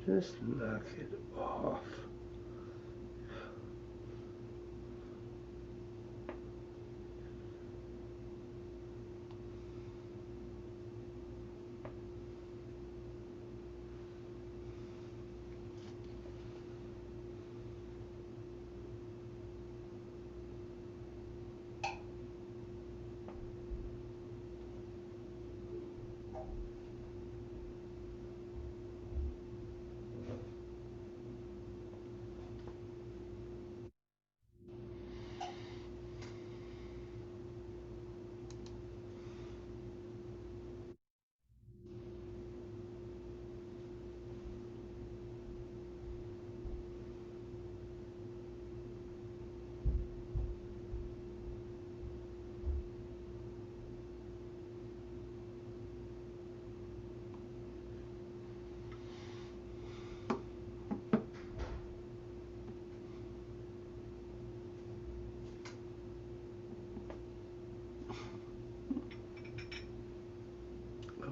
Just knock it off.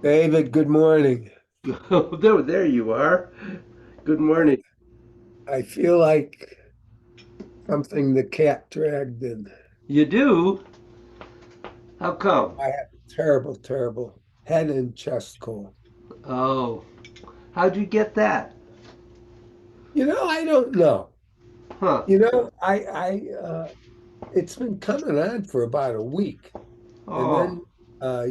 David, good morning. There you are. Good morning. I feel like something the cat dragged in. You do? How come? I have terrible, terrible head and chest cold. Oh, how'd you get that? I don't know. Huh. It's been coming on for about a week. And Oh. then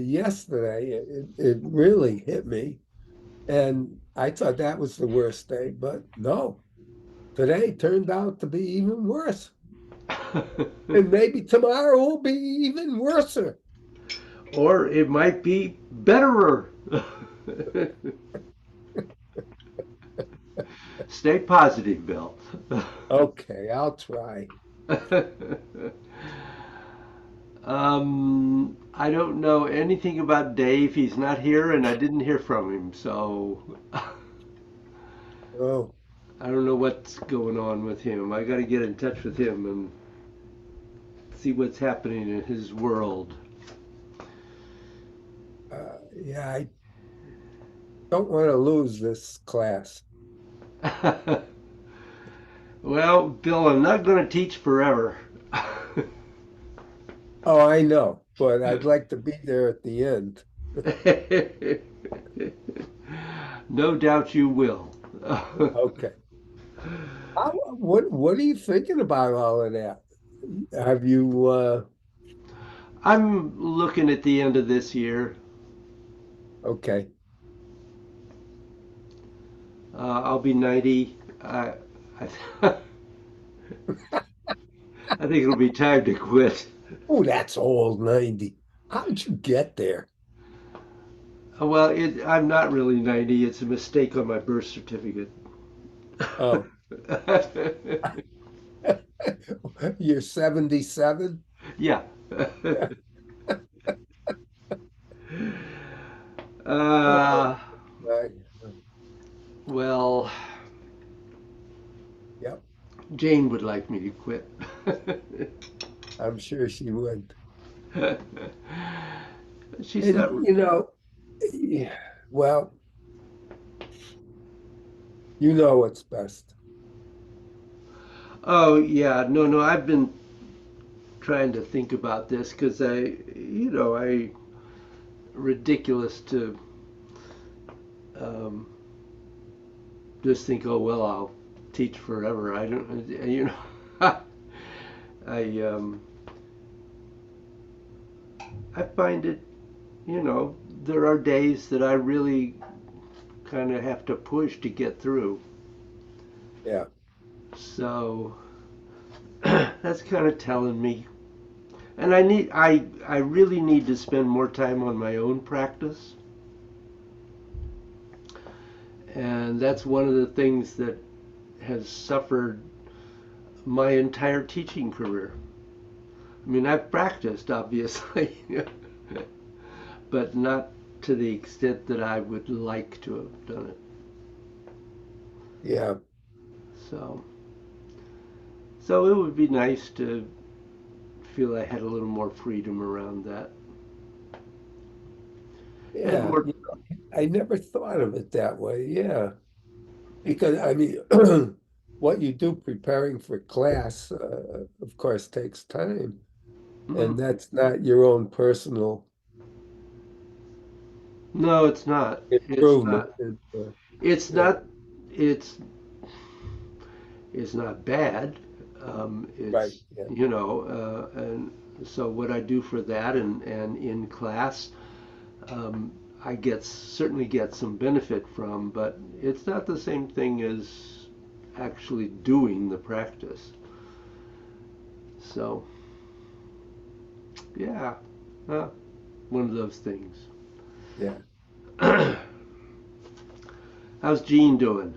yesterday, it really hit me. And I thought that was the worst day, but no, today turned out to be even worse. And maybe tomorrow will be even worse. Or it might be betterer. Stay positive, Bill. Okay, I'll try. I don't know anything about Dave. He's not here, and I didn't hear from him, so Oh. I don't know what's going on with him. I got to get in touch with him and see what's happening in his world. Yeah, I don't want to lose this class. Well, Bill, I'm not going to teach forever. Oh, I know, but I'd like to be there at the end. No doubt you will. Okay. What are you thinking about all of that? Have you I'm looking at the end of this year. okay. I'll be 90. I, I think it'll be time to quit. Oh, that's old 90. How'd you get there? I'm not really 90. It's a mistake on my birth certificate. Oh, you're 77? Yeah. Oh, uh, right. well, Yep, Jane would like me to quit. I'm sure she would. She's And not. yeah, well, you know what's best. Oh, yeah. No, no. I've been trying to think about this because I ridiculous to um, just think, oh well, I'll teach forever. I don't, I I find it, there are days that I really kind of have to push to get through. Yeah. So that's kind of telling me, and I really need to spend more time on my own practice, and that's one of the things that has suffered my entire teaching career. I mean, I've practiced, obviously, but not to the extent that I would like to have done it. Yeah. So, so it would be nice to feel I had a little more freedom around that, and Yeah. more, I never thought of it that way. Yeah. Because I mean, what you do preparing for class, of course, takes time, Hmm. and that's not your own personal No, it's not. It's improvement. not. It's Yeah, not. It's it's not bad. right. It's Yeah, and so what I do for that and in class, um, I get certainly get some benefit from, but it's not the same thing as actually doing the practice. So yeah, uh, one of those things. yeah. How's Jean doing?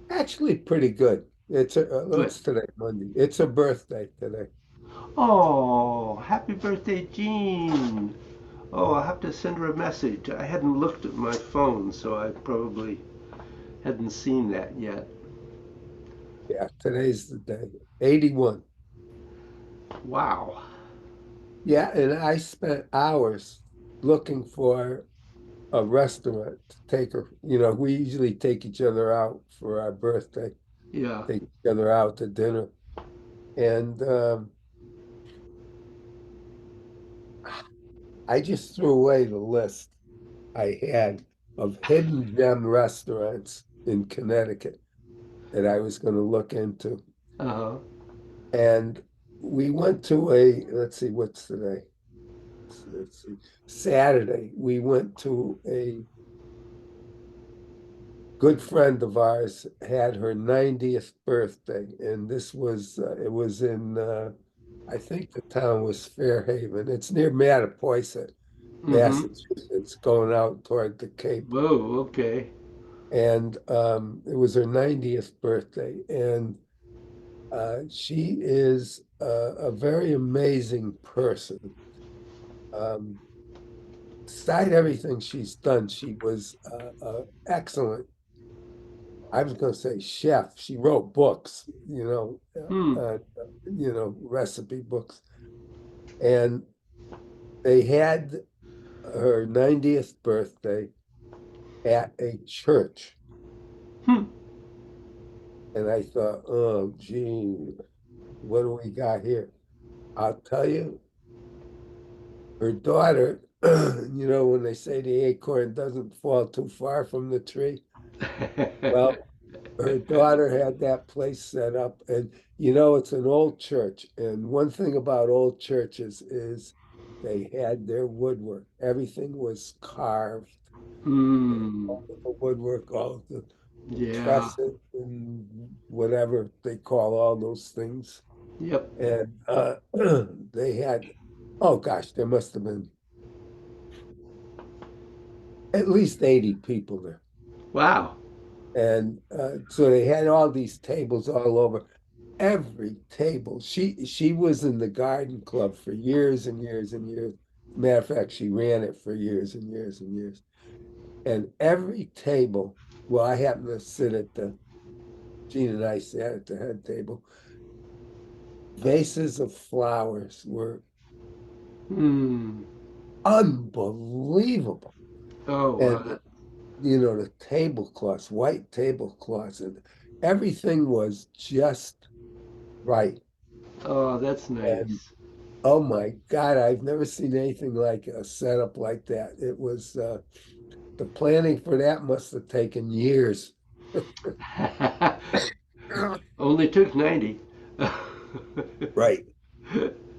Actually, pretty good. It's Good. what's today, Monday. It's a birthday today. Oh, happy birthday, Jean. Oh, I'll have to send her a message. I hadn't looked at my phone, so I probably hadn't seen that yet. Yeah, today's the day. 81. Wow. Yeah, and I spent hours looking for a restaurant to take her. We usually take each other out for our birthday, Yeah. take each other out to dinner. And I just threw away the list I had of hidden gem restaurants in Connecticut that I was going to look into. Uh-huh. And we went to let's see, what's today? Let's see, Saturday. We went to a good friend of ours had her 90th birthday, and it was in I think the town was Fairhaven. It's near Mattapoisett, Mm-hmm. Massachusetts, going out toward the Cape. Whoa, okay. And it was her 90th birthday, and she is a very amazing person. Um, Despite everything she's done, she was excellent. I was going to say chef. She wrote books, Hmm. recipe books. And they had her 90th birthday at a church. Hmm. And I thought, oh, gee, what do we got here? I'll tell you, her daughter, when they say the acorn doesn't fall too far from the tree, well, her daughter had that place set up, and it's an old church. And one thing about old churches is they had their woodwork. Everything was carved. Hmm. All the woodwork, all the Yeah. trusses and whatever they call all those things. Yep. And they had, oh gosh, there must have been at least 80 people there. Wow. And so they had all these tables all over. Every table. She was in the garden club for years and years and years. Matter of fact, she ran it for years and years and years. And every table, well, I happened to sit at the Gene and I sat at the head table. Vases of flowers were Hmm. unbelievable. Oh, And wow. the tablecloths, white tablecloths, and everything was just right. Oh, that's And nice. oh my God, I've never seen anything like a setup like that. It was the planning for that must have taken years. Only took 90. Right.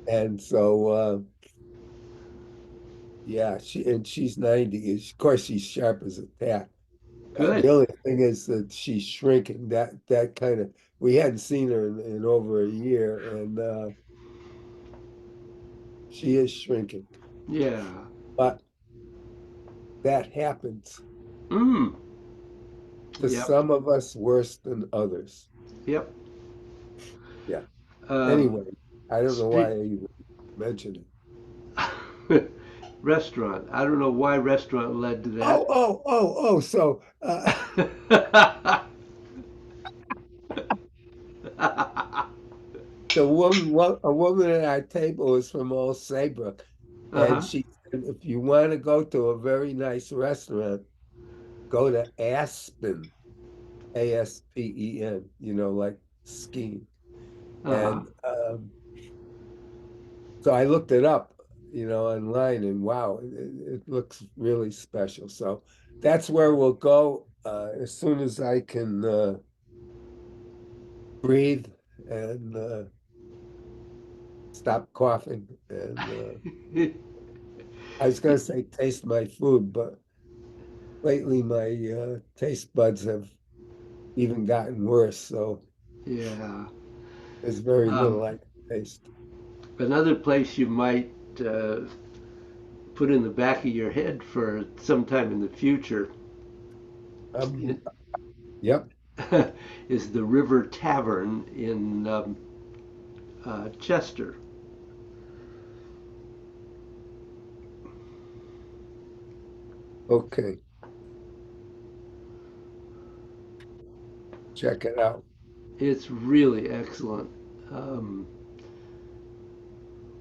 And so yeah, she's 90. Of course she's sharp as a tack. The Good. only thing is that she's shrinking. That kind of we hadn't seen her in over a year, and she is shrinking. Yeah. But that happens Mm. to Yep. some of us worse than others. Yep. Yeah. Um, Anyway, I don't know why speak I even mentioned it. restaurant. I don't know why restaurant led to Oh, that. oh, oh, oh. So a woman at our table is from Old Saybrook, and Uh-huh. she said, if you want to go to a very nice restaurant, go to Aspen, Aspen, like skiing. Uh-huh. And so I looked it up, online, and wow, it looks really special. So that's where we'll go as soon as I can breathe and stop coughing. And I was going to say taste my food, but lately my taste buds have even gotten worse. So Yeah. there's very Um, little I can taste. Another place you might uh, put in the back of your head for sometime in the future Um, yep. is the River Tavern in Chester. Okay. Check it out. It's really excellent. Um,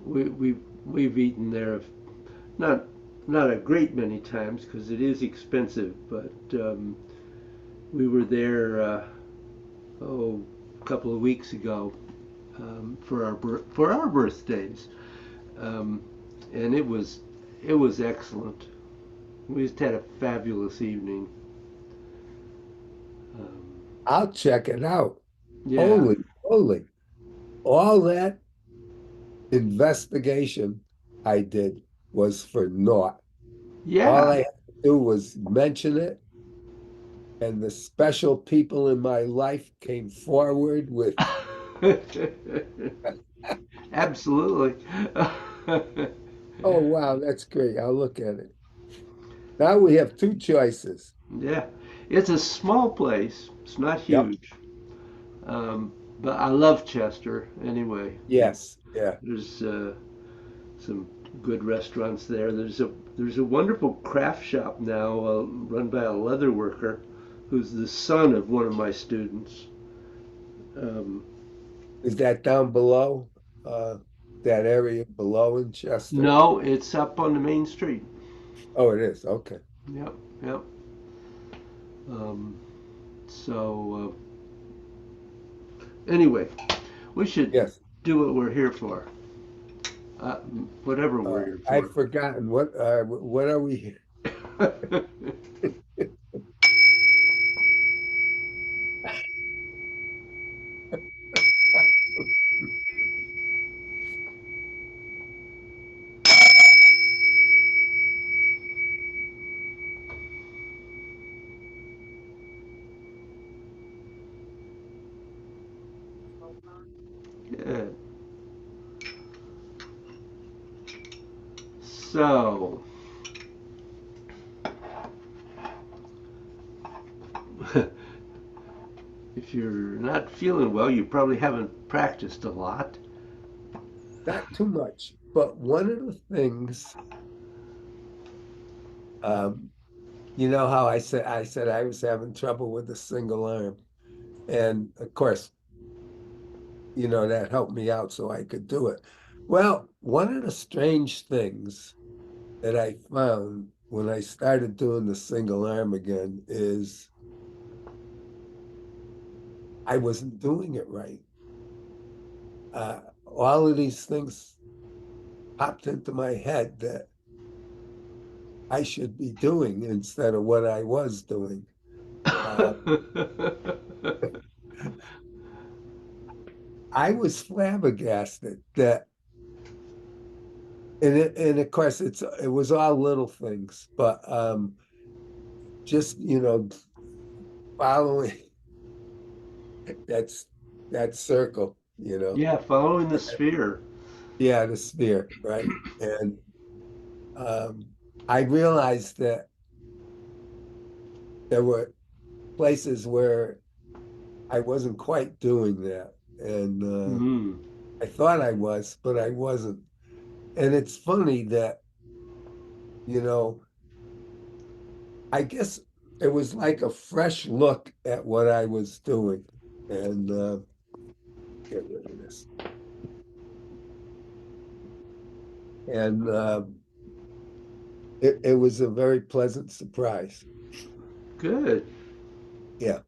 we've eaten there not not a great many times because it is expensive, but we were there a couple of weeks ago for our birthdays, um, and it was excellent. We just had a fabulous evening. Um, I'll check it out. yeah, Holy, holy. All that investigation I did was for naught. All yeah. I had to do was mention it, and the special people in my life came forward with, Absolutely. oh, wow, that's great. I'll look at it. Now we have two choices. Yeah, it's a small place. It's not Yep. huge, um, but I love Chester anyway. Yes. Yeah. There's some good restaurants there. There's a wonderful craft shop now run by a leather worker, who's the son of one of my students. Um, Is that down below? Uh, that area below in Chester? no, it's up on the main street. Oh, it is. Okay. Yep, yep. Um, so anyway, we should Yes. do what we're here for. Uh, whatever we're here I've for. forgotten what are we? Good. So, if you're not feeling well, you probably haven't practiced a lot. Not too much, but one of the things, um, how I said I was having trouble with the single arm, and of course, that helped me out so I could do it. Well, one of the strange things that I found when I started doing the single arm again is I wasn't doing it right. All of these things popped into my head that I should be doing instead of what I was doing. Uh, I was flabbergasted that, and of course it was all little things, but just following that's that circle, Yeah, following the sphere. yeah, the sphere, right? And um, I realized that there were places where I wasn't quite doing that, and Mm. I thought I was, but I wasn't. And it's funny that, you know, I guess it was like a fresh look at what I was doing. And get rid of this. And it was a very pleasant surprise. Good. Yeah.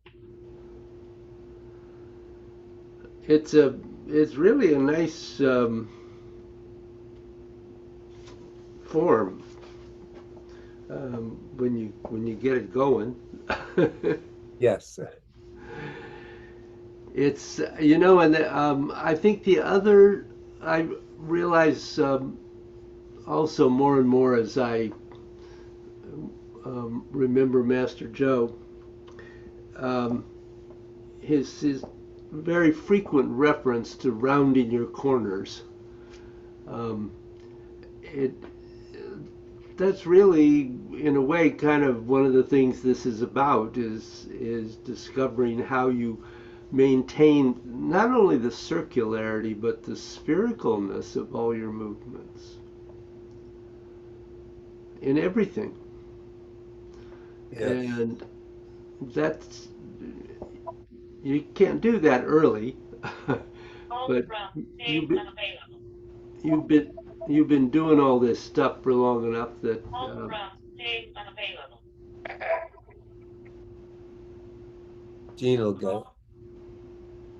It's a it's really a nice form when you get it going. Yes. It's you know, and I think the other I realize also more and more as I remember Master Joe, um, his very frequent reference to rounding your corners. Um, it that's really in a way kind of one of the things this is about is discovering how you maintain not only the circularity but the sphericalness of all your movements in everything. Yes. And that's you can't do that early, but you've been, you've been you've been doing all this stuff for long enough that Gene will go.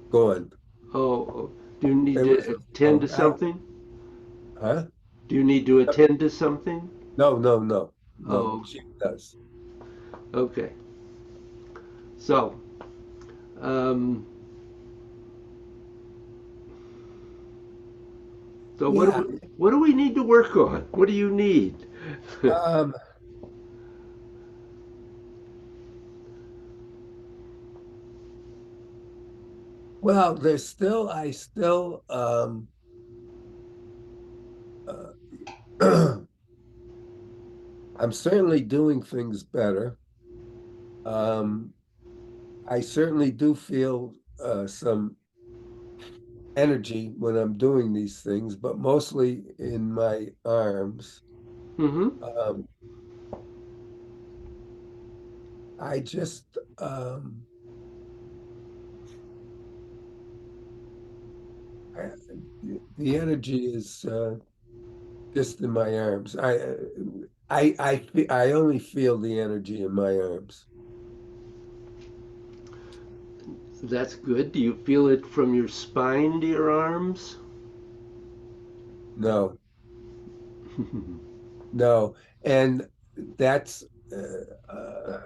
Go on. oh, do you need It was to a attend to phone. something? Huh? Do you need to attend to something? No, no, no, no. Oh, She does. okay. So, um, so Yeah. what do we need to work on? What do you need? Um, well, I still, I'm certainly doing things better. Um, I certainly do feel some energy when I'm doing these things, but mostly in my arms. Mm-hmm. Um, I just, I, the energy is just in my arms. I only feel the energy in my arms. That's good. Do you feel it from your spine to your arms? No, no, and that's uh, uh,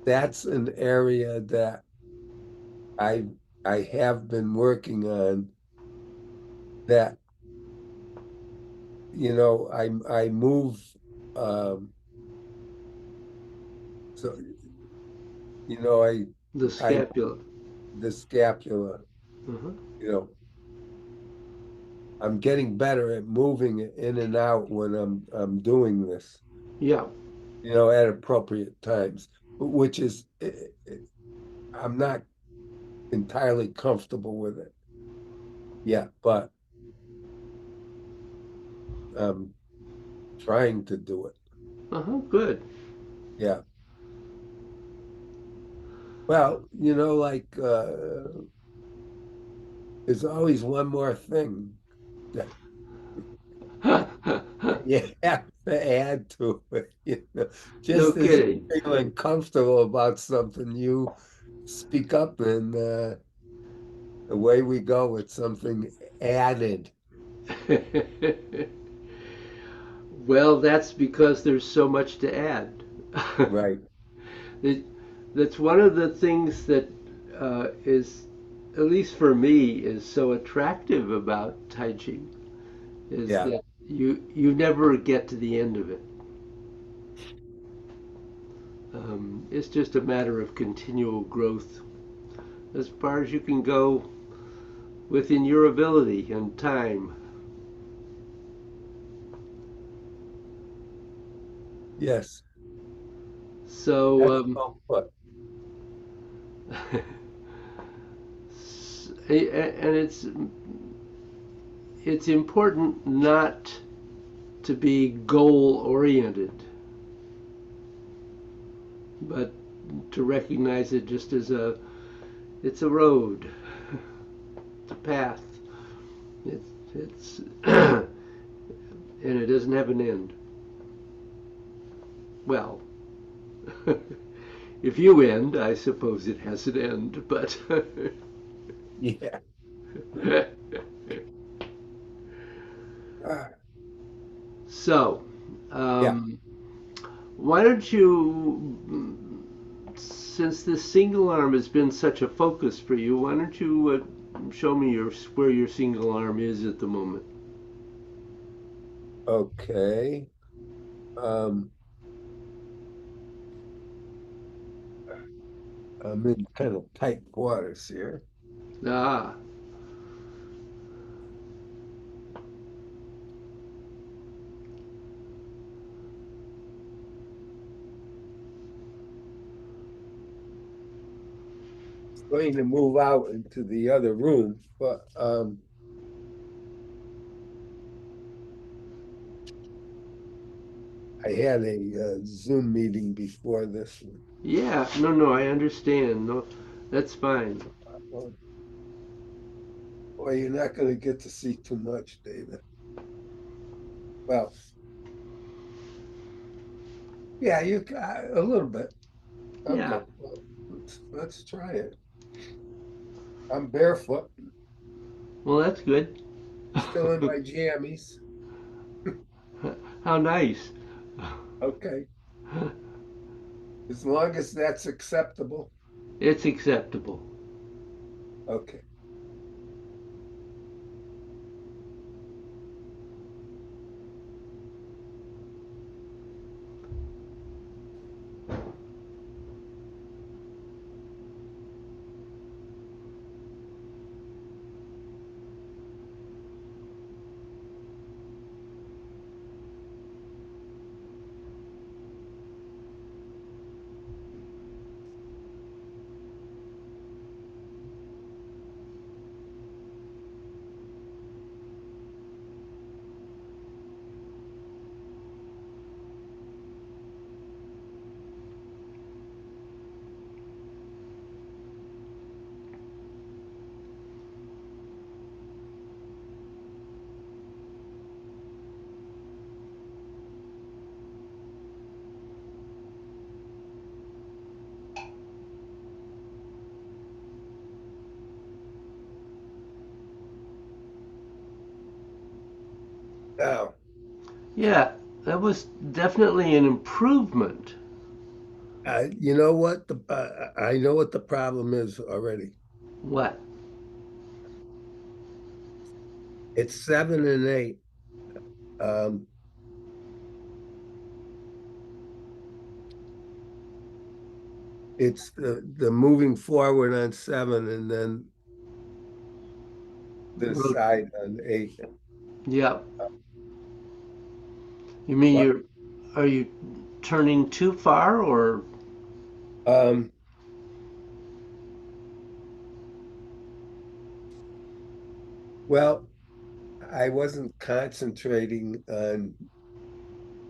that's an area that I I have been working on. That I move, so I The I scapula. the scapula. Uh-huh. You know, I'm getting better at moving it in and out when I'm doing this. Yeah. At appropriate times, which is I'm not entirely comfortable with it yet, but I'm trying to do it. Uh-huh. Good. Yeah. Well, there's always one more thing that you have to add to it. No Just as kidding. you're feeling comfortable about something, you speak up and away we go with something added. Well, that's because there's so much to add. Right. It, that's one of the things that is, at least for me, is so attractive about Tai Chi is Yeah. that you never get to the end of it. It's just a matter of continual growth as far as you can go within your ability and time. Yes. So, That's well put. and it's important not to be goal oriented, but to recognize it just as it's a road, it's a path. It's and it doesn't have an end. Well, if you end, I suppose it has an end, but Yeah. Ah, so, yeah. um, why don't you, since this single arm has been such a focus for you, why don't you show me where your single arm is at the moment? Okay. Um, I'm in kind of tight quarters here. Ah, Going to move out into the other room, but I had a Zoom meeting before this one. yeah, no, no, I understand. No, that's fine. Well, boy, you're not going to get to see too much, David. Well, yeah, you a little bit. Yeah, Okay, well, let's try it. I'm barefoot, well, that's good. still in my jammies. How nice. Okay, as long as that's acceptable. It's acceptable. Okay. Now, Yeah, that was definitely an improvement. you know what I know what the problem is already. What? It's 7 and 8. Um, it's the moving forward on 7 and then the Road. side on 8. Yeah. You mean What? are you turning too far or Um, well, I wasn't concentrating on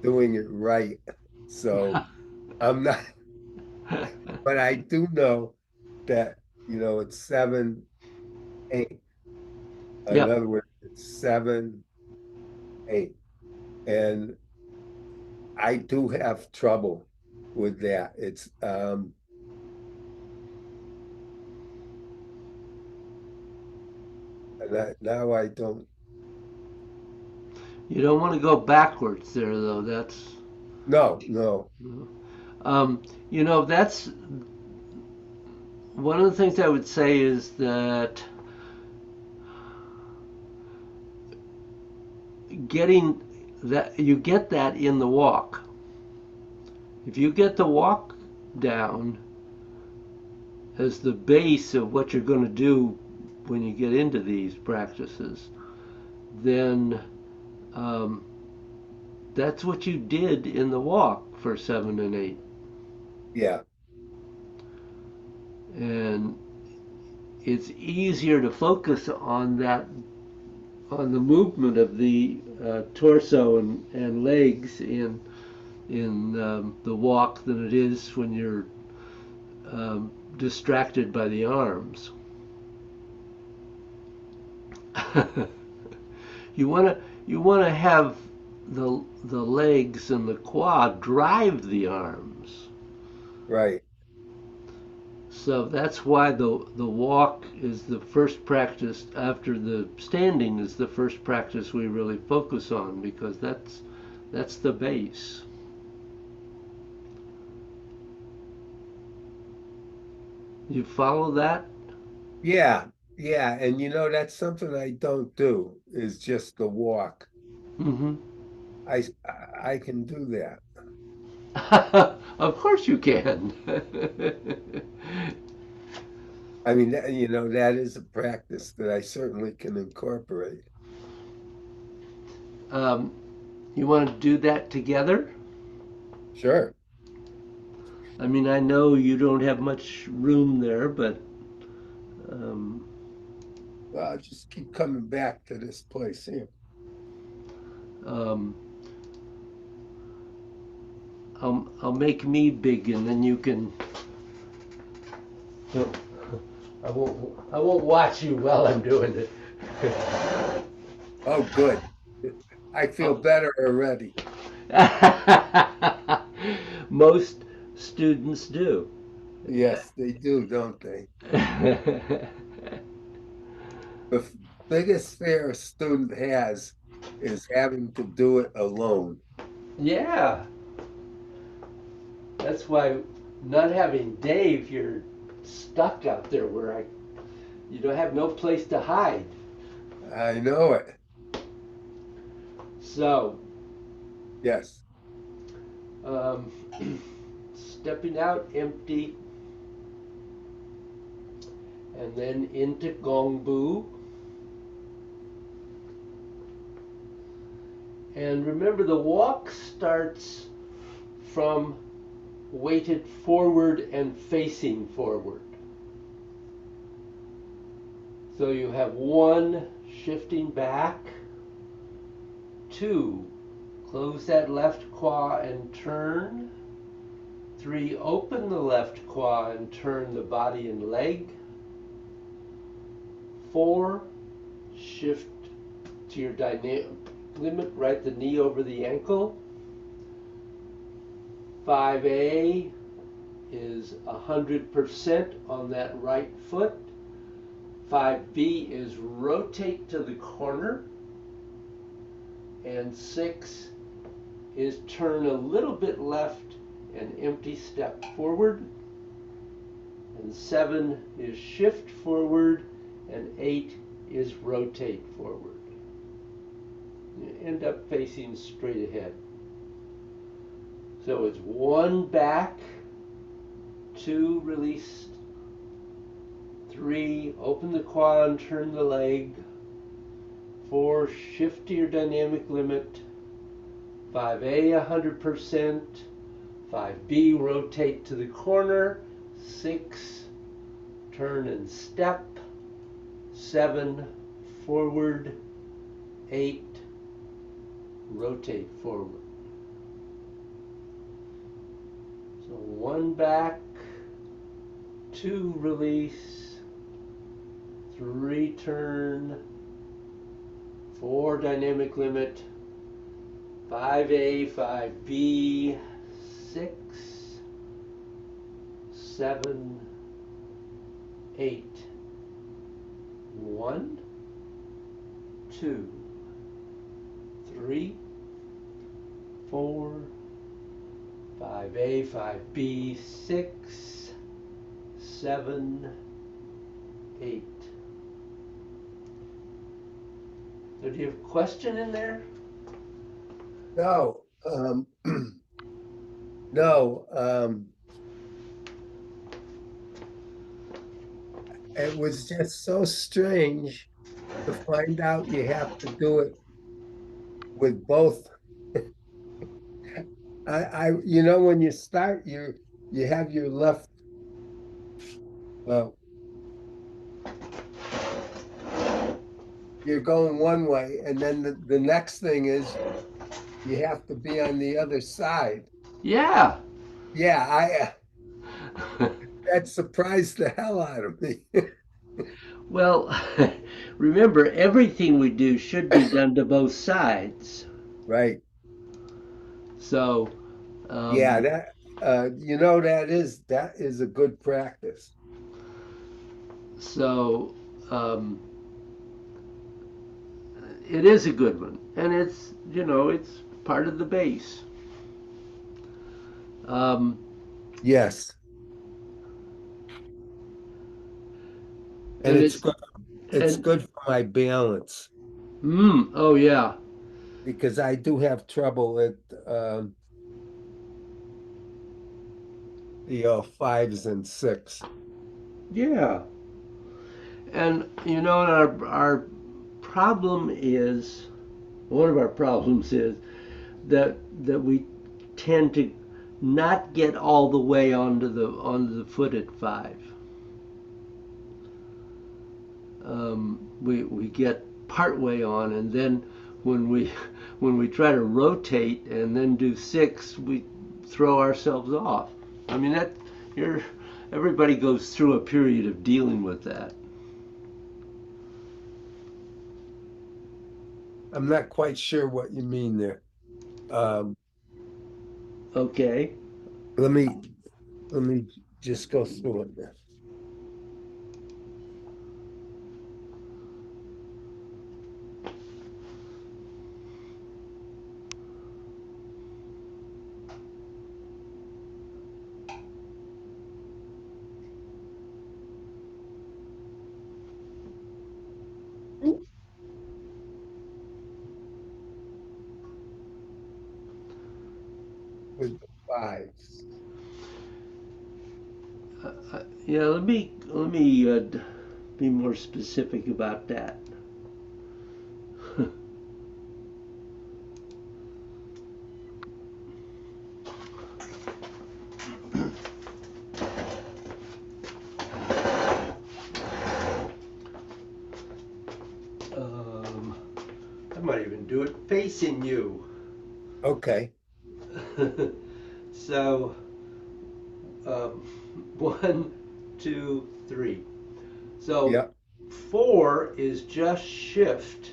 doing it right. So I'm not, but I do know that, it's 7, 8. In Yep. other words, it's 7, 8. And I do have trouble with that. It's now I don't. You don't want to go backwards there though. That's No, no. um, that's one of the things I would say is that getting that you get that in the walk. If you get the walk down as the base of what you're going to do when you get into these practices, then um, that's what you did in the walk for 7 and 8. Yeah, And it's easier to focus on that, on the movement of the torso and legs in the walk than it is when you're distracted by the arms. you want to you want to have the legs and the quad drive the arms. Right. So that's why the walk is the first practice after the standing is the first practice we really focus on because that's the base. You follow that? Yeah. Yeah. And that's something I don't do is just the walk. Mm-hmm. I can do that. Of course you can. I mean, that is a practice that I certainly can incorporate. um, you want to do that together? Sure. I mean, I know you don't have much room there, but um, Well, I'll just keep coming back to this place here. um, I'll make me big, and then you can. I won't watch you while I'm doing it. Oh, good. I feel Oh. better already. Most students do. Yes, they do, don't they? The biggest fear a student has is having to do it alone. Yeah, that's why not having Dave, you're stuck out there where you don't have no place to hide. I know it. So, Yes. um, stepping out empty and then into Gongbu. And remember, the walk starts from weighted forward and facing forward. So you have one, shifting back, two, close that left quad and turn, three, open the left quad and turn the body and leg, four, shift to your dynamic limit, right the knee over the ankle, 5A is 100% on that right foot. 5B is rotate to the corner. And 6 is turn a little bit left and empty step forward. And 7 is shift forward. And 8 is rotate forward. You end up facing straight ahead. So it's 1 back, 2 release, 3 open the quad and turn the leg, 4 shift to your dynamic limit, 5A 100%, 5B rotate to the corner, 6 turn and step, 7 forward, 8 rotate forward. So 1 back, 2 release, 3 turn, 4 dynamic limit, 5A, 5B, 6, 7, 8, 1, 2, 3, 4, 5A, 5B, 6, 7, 8. So do you have a question in there? No, no. It was just so strange to find out you have to do it with both. When you start, you have your left. Well, you're going one way, and then the next thing is you have to be on the other side. Yeah. Yeah, I that surprised the hell out of me. Well, remember, everything we do should be done to both sides. Right. So, Yeah, um, that that is a good practice. so um, it is a good one, and it's part of the base. Um, Yes, and and it's it's and good for my balance oh yeah, because I do have trouble with fives and six. yeah. And our problem is one of our problems is that we tend to not get all the way onto the foot at five. We get part way on, and then when we when we try to rotate and then do six, we throw ourselves off. I mean that you're everybody goes through a period of dealing with that. I'm not quite sure what you mean there. Um, Okay. let me let me just go through it there. With the fives. Yeah. Let me be more specific about that. um, I might even do it facing you. Okay. So um, one, two, three. So Yeah. four is just shift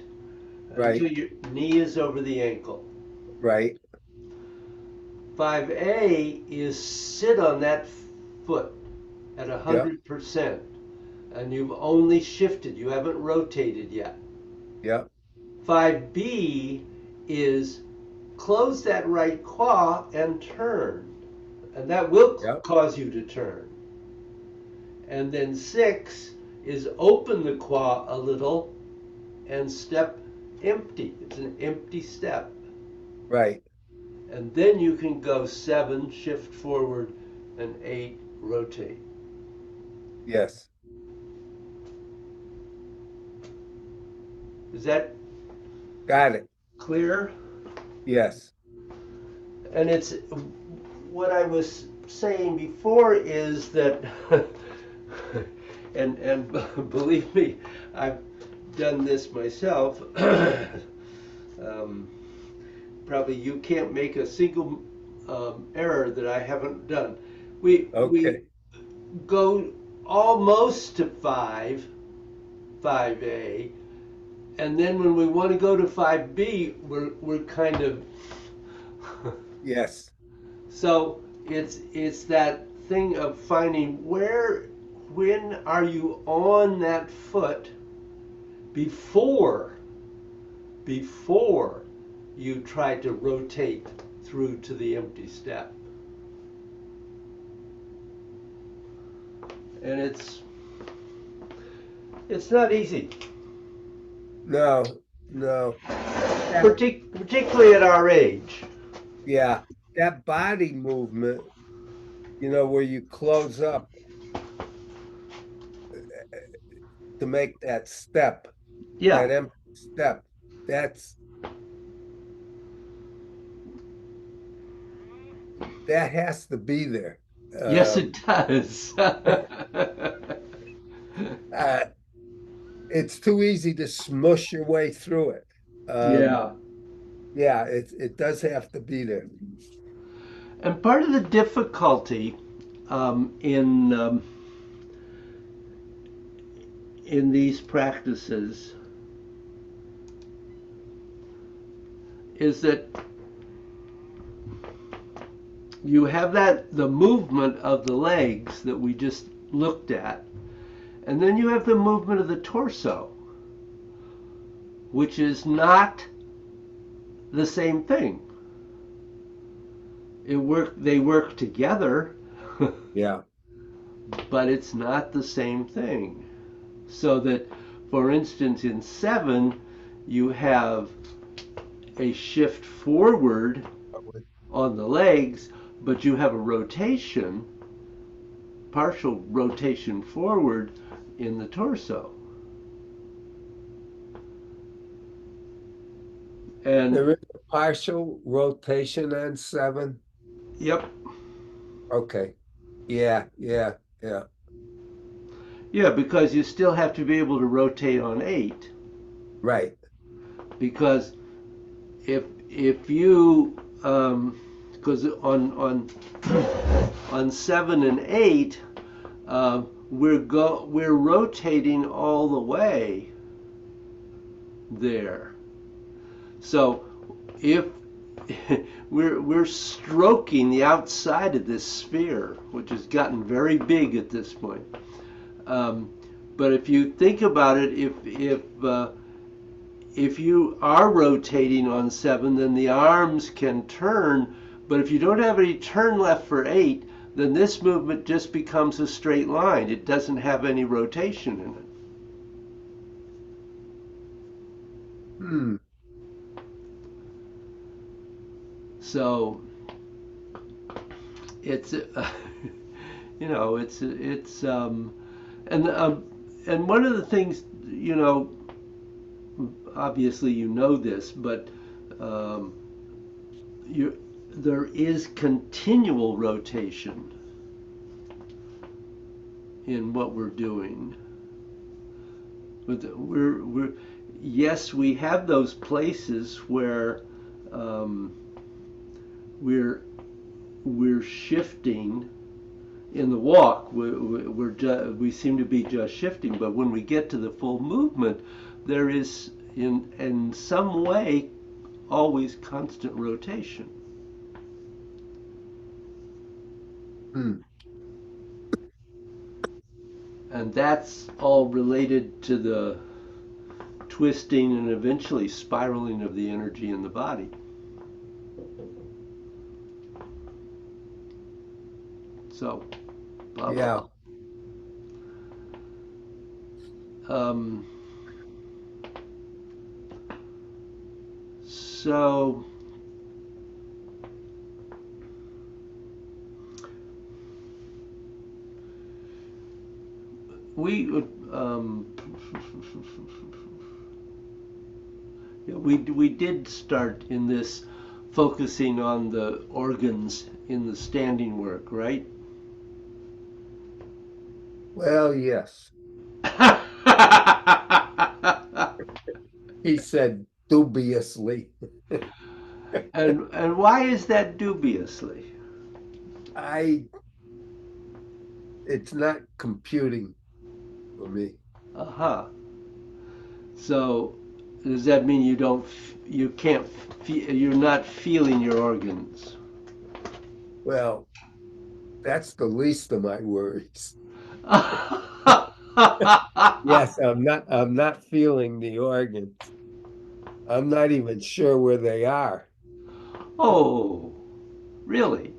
Right. until your knee is over the ankle. Right. 5A is sit on that foot at Yeah. 100%, and you've only shifted, you haven't rotated yet. Yeah. 5B is close that right claw and turn, and that will Yeah. cause you to turn. And then 6 is open the claw a little and step empty. It's an empty step. Right. And then you can go 7, shift forward, and 8, rotate. Yes. Is that Got it. clear? Yes. And it's what I was saying before is that, and believe me, I've done this myself. um, Probably you can't make a single error that I haven't done. We Okay. go almost to 5A, and then when we want to go to 5B, we're kind of Yes. so it's that thing of finding when are you on that foot before before you try to rotate through to the empty step. And it's not easy, No. No. That particularly at our age. yeah. That body movement, where you close up to make that step, Yeah. that empty step. That's that has to be there. Yes, Um, it does. uh, it's too easy to smush your way through it. Um, Yeah. yeah, it does have to be there. And part of the difficulty in these practices is that you have that the movement of the legs that we just looked at, and then you have the movement of the torso, which is not the same thing. They work together, Yeah. but it's not the same thing. So that, for instance, in 7, you have a shift forward on the legs, but you have a rotation, partial rotation forward in the torso. And There is a partial rotation on 7. yep, Okay. Yeah, yeah, yeah. yeah, because you still have to be able to rotate on 8. Right. Because if you because on 7 and 8 we're rotating all the way there. So if we're stroking the outside of this sphere, which has gotten very big at this point. Um, but if you think about it, if you are rotating on 7, then the arms can turn. But if you don't have any turn left for 8, then this movement just becomes a straight line. It doesn't have any rotation in it. Hmm. So it's it's and um, and one of the things, obviously you know this, but um, you there is continual rotation in what we're doing. But we're yes, we have those places where um, we're we're shifting in the walk. We seem to be just shifting, but when we get to the full movement, there is in some way always constant rotation. Hmm. And that's all related to the twisting and eventually spiraling of the energy in the body. So, blah, blah, Yeah. blah. Um, so, we, um, yeah, we did start in this focusing on the organs in the standing work, right? Well, yes. He said dubiously. And why is that dubiously? I it's not computing for me. Aha. So does that mean you can't you're not feeling your organs? Well, that's the least of my worries. Yes, I'm not feeling the organs. I'm not even sure where they are. Oh, really?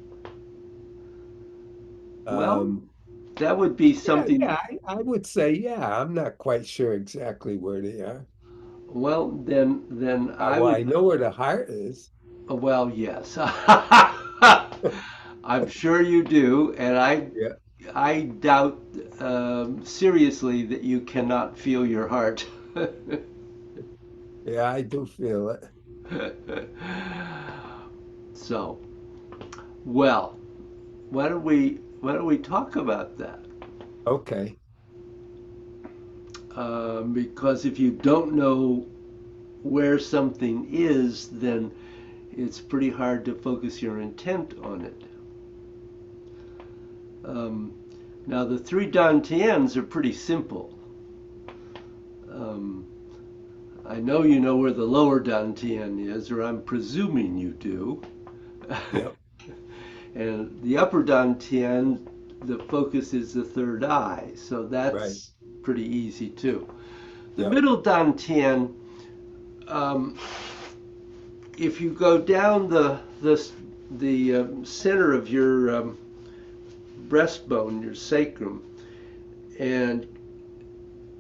Well, Um, that would be yeah, something. yeah, I would say, yeah, I'm not quite sure exactly where they are. Well, then I Well, I would. know where the heart is. Well, yes. I'm sure you do, and Yeah, I doubt seriously that you cannot feel your heart. yeah, I do feel it. So, well, why don't we talk about that? Okay. Because if you don't know where something is, then it's pretty hard to focus your intent on it. Um, Now, the three dantians are pretty simple. Um, I know you know where the lower dantian is, or I'm presuming you do. Yep. And the upper dantian, the focus is the third eye, so Right. that's pretty easy too. The Yep. middle dantian, um, if you go down the center of your breastbone, your sacrum, and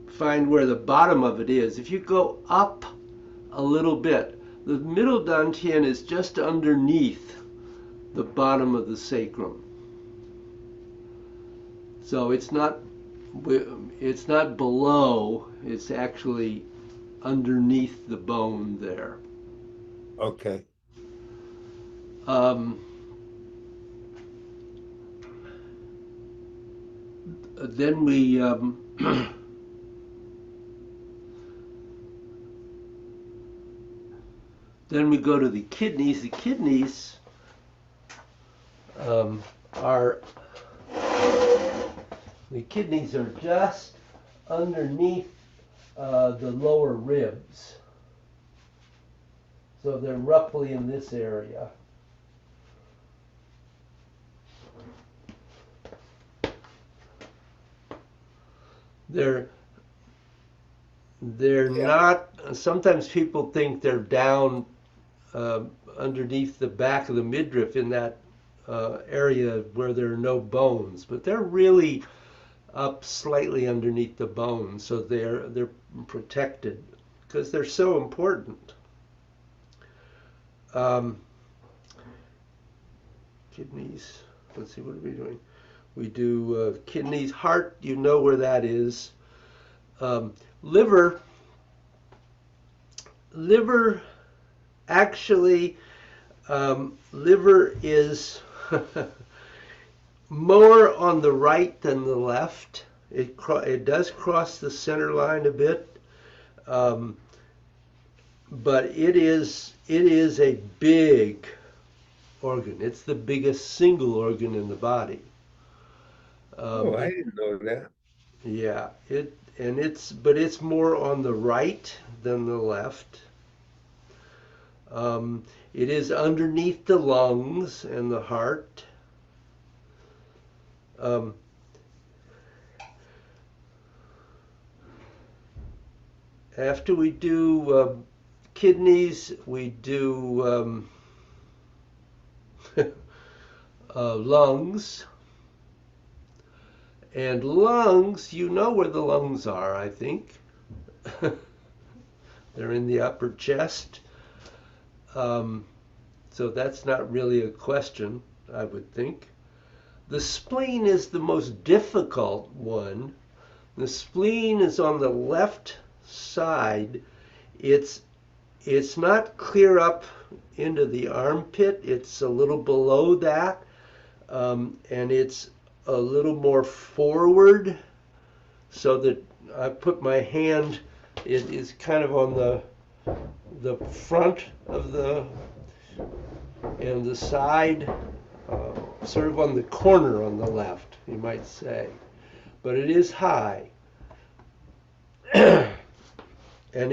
find where the bottom of it is, if you go up a little bit, the middle dantian is just underneath the bottom of the sacrum. So it's not below, it's actually underneath the bone there. Okay. Um, then we then we go to the kidneys. The kidneys um, are the kidneys are just underneath the lower ribs, so they're roughly in this area. They're they're Yeah. not. Sometimes people think they're down uh, underneath the back of the midriff in that area where there are no bones, but they're really up slightly underneath the bone, so they're protected because they're so important. Um, Kidneys. Let's see, what are we doing? We do kidneys, heart. You know where that is. Liver. Liver. Actually, liver is more on the right than the left. It does cross the center line a bit, um, but it is a big organ. It's the biggest single organ in the body. Oh, I It didn't know that. Yeah, but it's more on the right than the left. It is underneath the lungs and the heart. Um, After we do kidneys, we do lungs. And lungs, you know where the lungs are, I think. They're in the upper chest. Um, so that's not really a question, I would think. The spleen is the most difficult one. The spleen is on the left side. It's it's not clear up into the armpit. It's a little below that, and it's a little more forward, so that I put my hand. It is kind of on the front of the and the side, sort of on the corner on the left, you might say. But it is high, and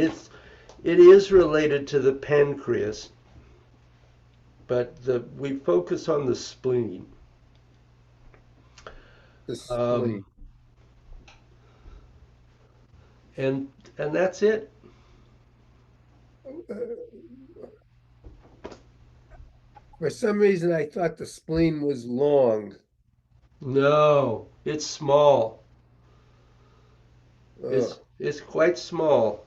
it is related to the pancreas, but we focus on the spleen. The Um, spleen. and and that's it. Uh, for some reason, I thought the spleen was long. No, it's small. It's Oh, it's quite small.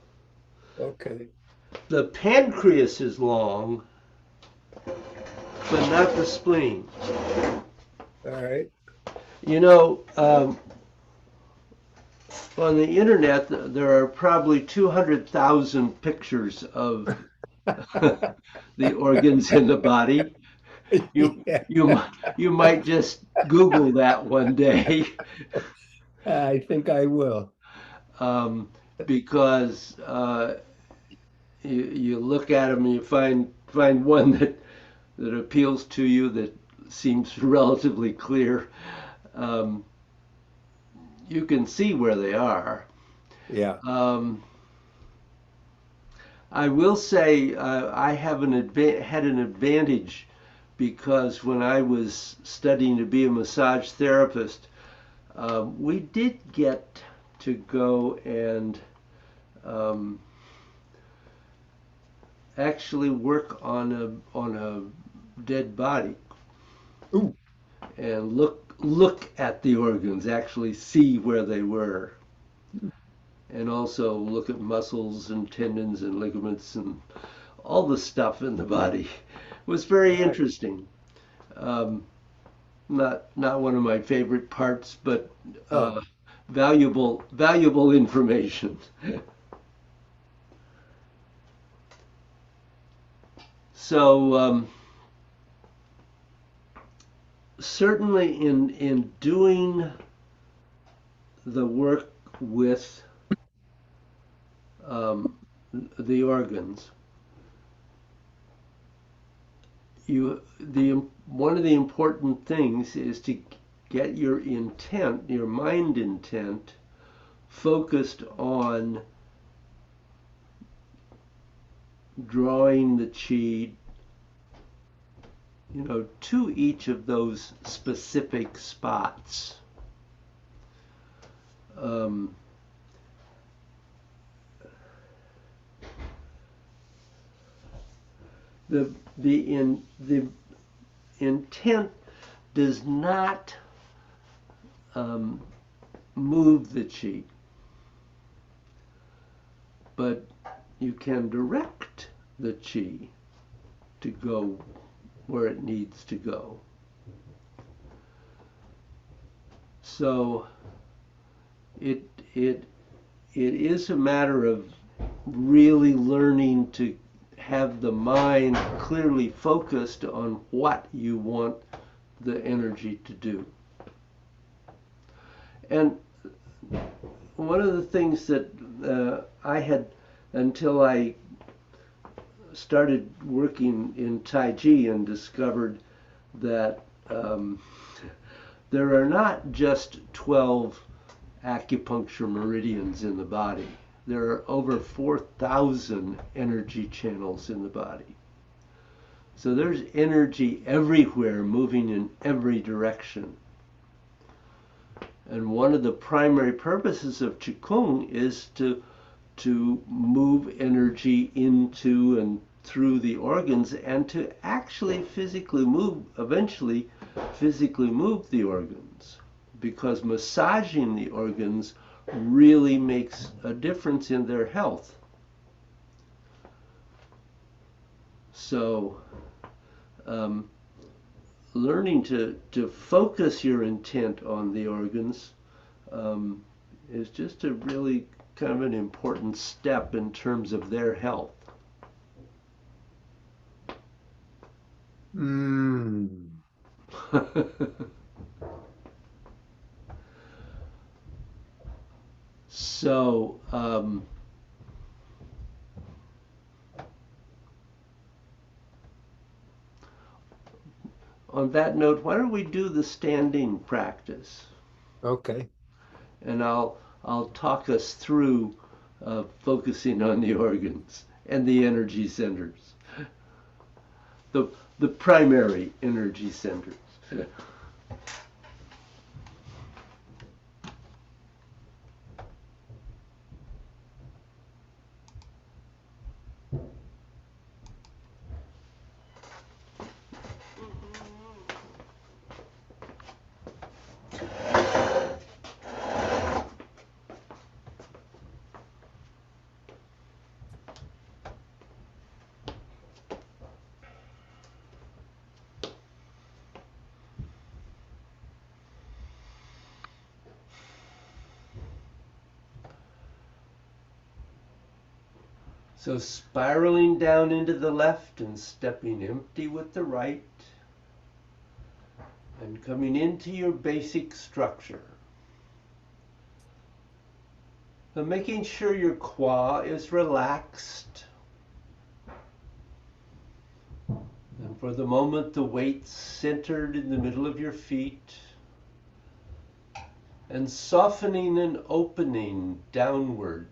okay. The pancreas is long, but not the spleen. All right. You know, on the internet, there are probably 200,000 pictures of the organs in the body. You Yeah, you you might just Google that one day, I think I will. um, because you look at them and you find one that appeals to you, that seems relatively clear. Um, you can see where they are. Yeah. Um, I will say I have had an advantage because when I was studying to be a massage therapist, we did get to go and um, actually work on a dead body Ooh, and look at the organs, actually see where they were, and also look at muscles and tendons and ligaments and all the stuff in the body. It was very right. interesting. Um, not one of my favorite parts, but Oh, valuable information. So certainly in doing the work with um, the organs, you the one of the important things is to get your intent, your mind intent, focused on drawing the chi, to each of those specific spots. Um, the intent does not um, move the chi, but you can direct the chi to go where it needs to go. So it it it is a matter of really learning to have the mind clearly focused on what you want the energy to do. And one of the things that I had, until I started working in Tai Chi and discovered that there are not just 12 acupuncture meridians in the body. There are over 4,000 energy channels in the body. So there's energy everywhere moving in every direction. And one of the primary purposes of Qigong is to move energy into and through the organs and to actually eventually physically move the organs. Because massaging the organs really makes a difference in their health. So, um, learning to focus your intent on the organs um, is just a really kind of an important step in terms of their health. mm, So, on that note, why don't we do the standing practice? okay. And I'll talk us through focusing on the organs and the energy centers, the the primary energy centers. So spiraling down into the left and stepping empty with the right, and coming into your basic structure. And making sure your qua is relaxed. And for the moment, the weight's centered in the middle of your feet. And softening and opening downward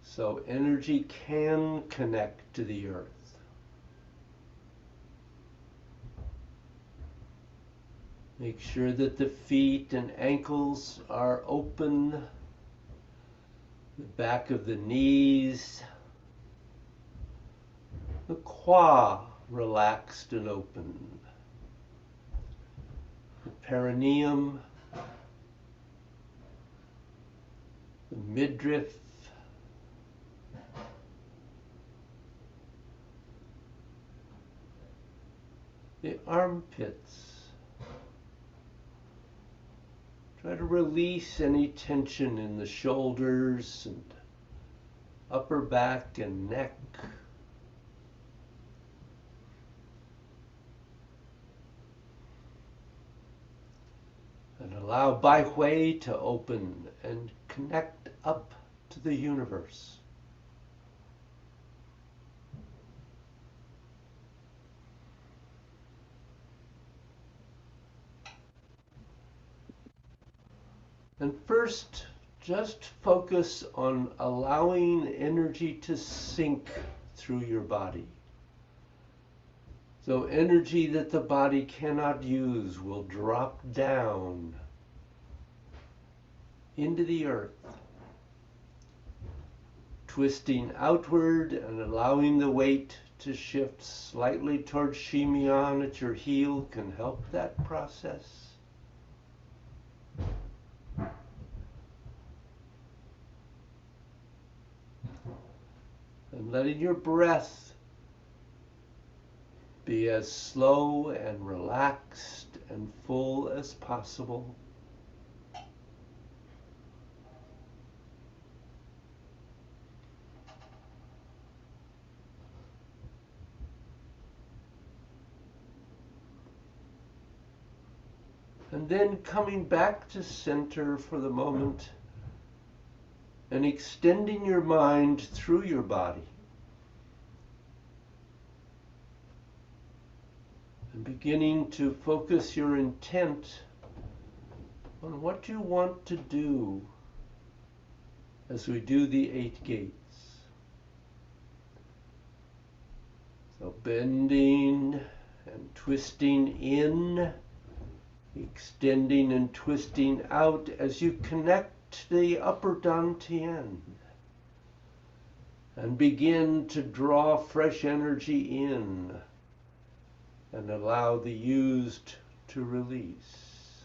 so energy can connect to the earth. Make sure that the feet and ankles are open, the back of the knees, the quad relaxed and open, the perineum, the midriff, the armpits. Try to release any tension in the shoulders and upper back and neck. And allow Bai Hui to open and connect up to the universe. And first, just focus on allowing energy to sink through your body. So energy that the body cannot use will drop down into the earth, twisting outward and allowing the weight to shift slightly towards Shimian at your heel can help that process. And letting your breath be as slow and relaxed and full as possible. And then coming back to center for the moment and extending your mind through your body. And beginning to focus your intent on what you want to do as we do the 8 gates. So bending and twisting in, extending and twisting out as you connect the upper dantian and begin to draw fresh energy in and allow the used to release.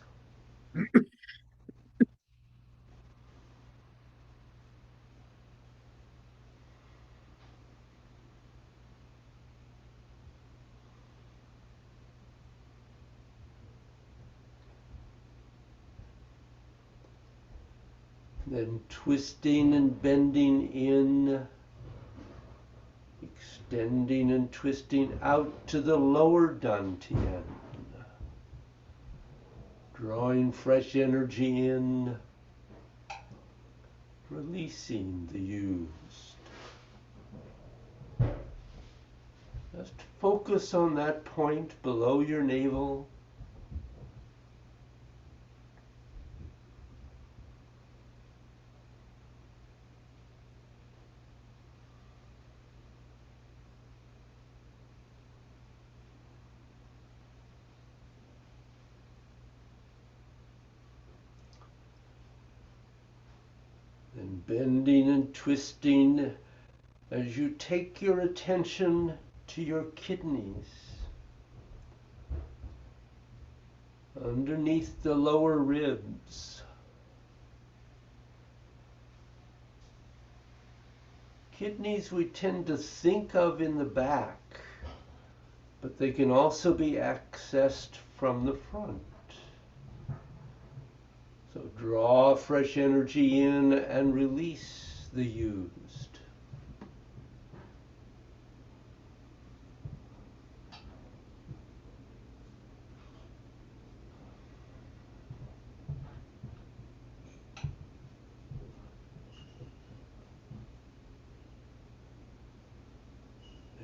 Then twisting and bending in, extending and twisting out to the lower dantian, drawing fresh energy in, releasing the used. Just focus on that point below your navel. And bending and twisting as you take your attention to your kidneys. Underneath the lower ribs. Kidneys we tend to think of in the back, but they can also be accessed from the front. So draw fresh energy in and release the used.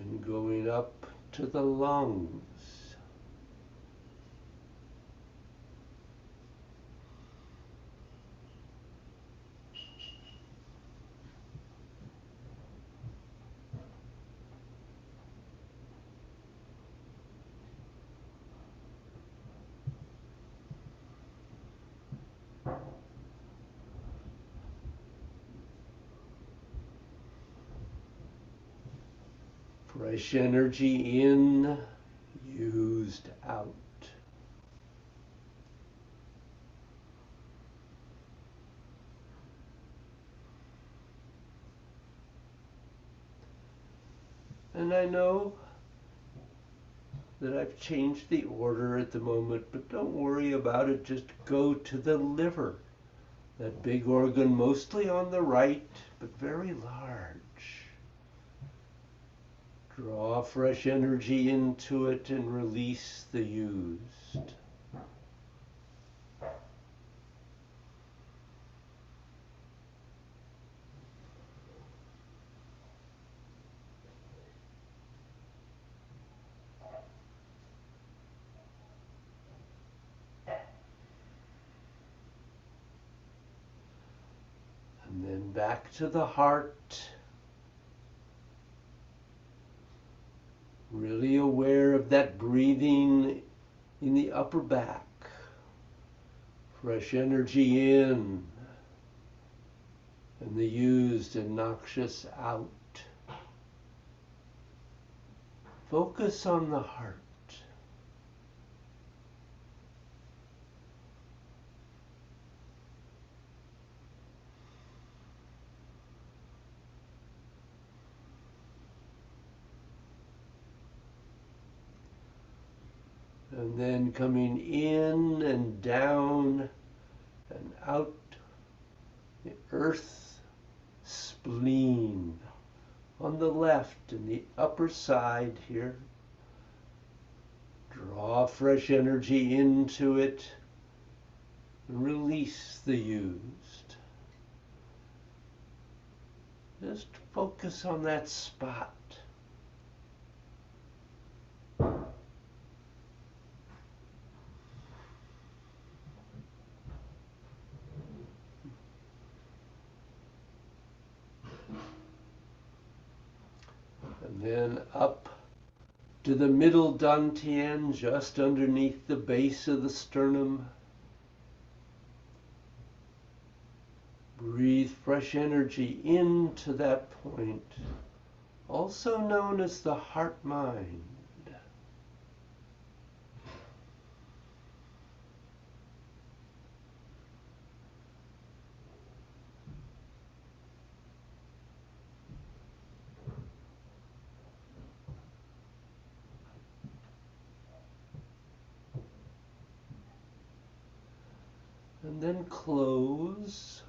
And going up to the lungs. Fresh energy in, used out. And I know that I've changed the order at the moment, but don't worry about it. Just go to the liver, that big organ mostly on the right, but very large. Draw fresh energy into it and release the used. And then back to the heart. Really aware of that breathing in the upper back. Fresh energy in and the used and noxious out. Focus on the heart. And then coming in and down and out the earth, spleen on the left and the upper side here. Draw fresh energy into it and release the used. Just focus on that spot. And then up to the middle dantian, just underneath the base of the sternum. Breathe fresh energy into that point, also known as the heart mind. And then close.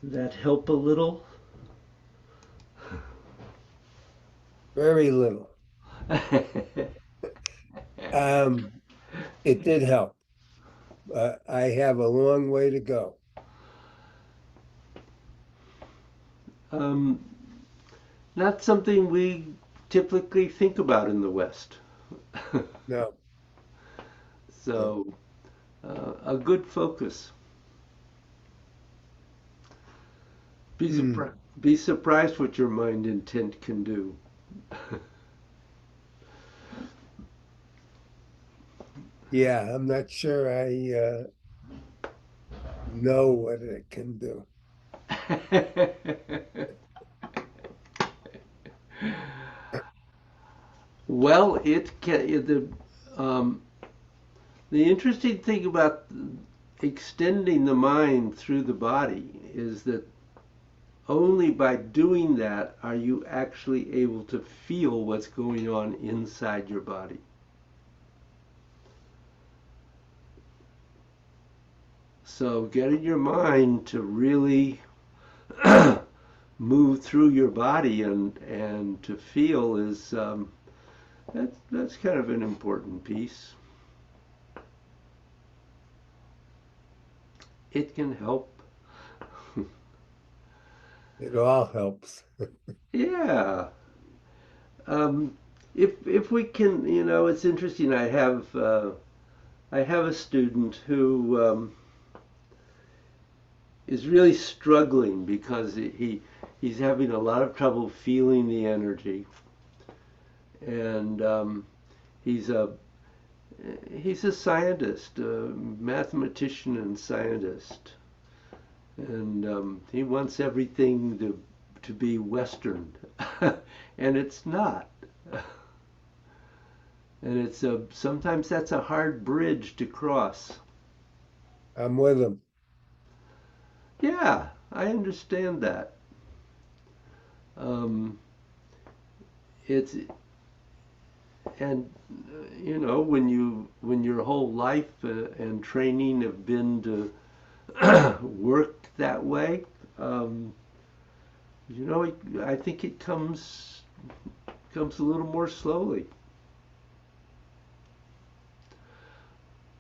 Did that help a little? Very little. Um, it did help. I have a long way to go. um, Not something we typically think about in the West. No, no. So, a good focus. Hmm. Be surprised what your mind intent can do. Yeah, I'm not sure I know what it can do. Well, um, the interesting thing about extending the mind through the body is that only by doing that are you actually able to feel what's going on inside your body. So getting your mind to really move through your body and to feel is that's kind of an important piece. It can help. It all helps. Yeah. Um, if we can, it's interesting. I have a student who is really struggling because he's having a lot of trouble feeling the energy, and he's a he's a scientist, a mathematician and scientist, and he wants everything to be Western, and it's not. And it's sometimes that's a hard bridge to cross. I'm with them. Yeah, I understand that. Um, it's and when your whole life and training have been to work that way, um, I think it comes a little more slowly.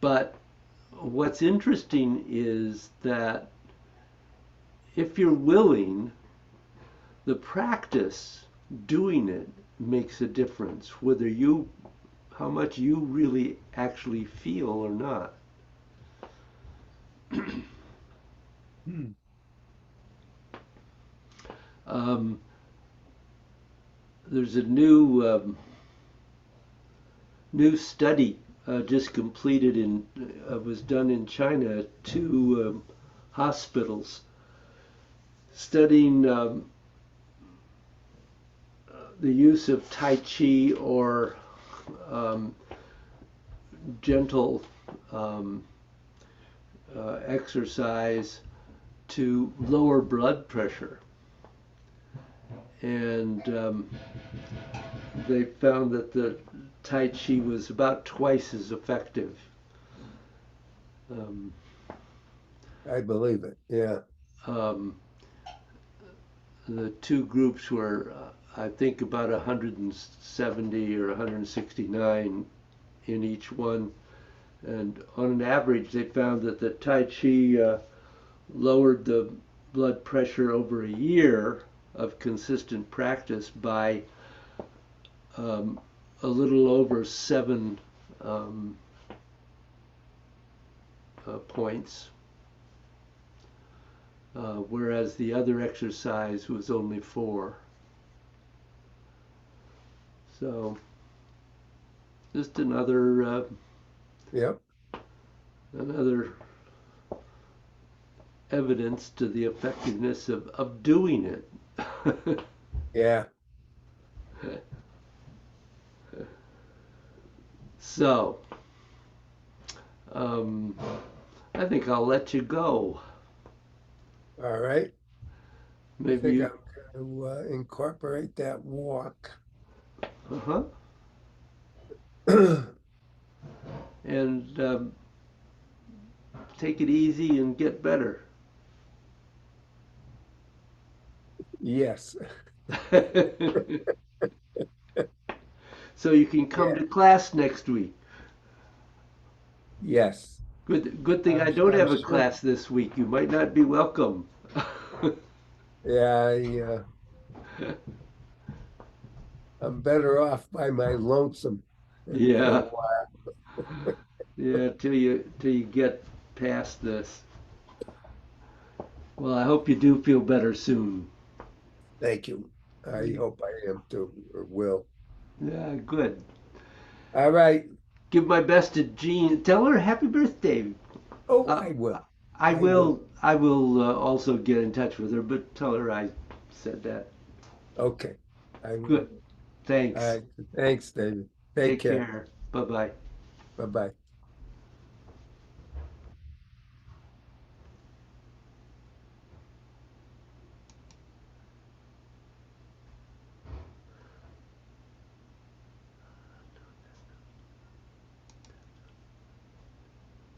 But what's interesting is that if you're willing, the practice doing it makes a difference, whether how much you really actually feel or not. Hmm. um, there's a new study just completed in was done in China at two hospitals studying the use of Tai Chi or um, gentle um, exercise to lower blood pressure. And they found that the Tai Chi was about twice as effective. Um, I believe it. Yeah. um, the two groups were, I think, about 170 or 169 in each one. And on an average, they found that the Tai Chi lowered the blood pressure over a year of consistent practice by um, a little over 7 um, points, whereas the other exercise was only 4. So just Yep. another evidence to the effectiveness of doing it. Yeah. So um, I think I'll let you go. All right. I Maybe think I'm you. going to incorporate that walk. Uh-huh. And take it easy and get better. Yes. So you can come Yeah. to class next week. Yes. Good thing I don't I'm have a sure. class this week. You might not be welcome. Yeah. I'm better off by my lonesome for a Yeah, while. yeah. Till you get past this. Well, I hope you do feel better soon. Thank you. I hope I am too, or will. Yeah, good. All right. Give my best to Jean. Tell her happy birthday. Oh, Uh, I will. I I will. will. I will also get in touch with her, but tell her I said that. Okay. I Good. will. All Thanks. right. Thanks, David. Take Take care. care. Bye bye. Bye bye.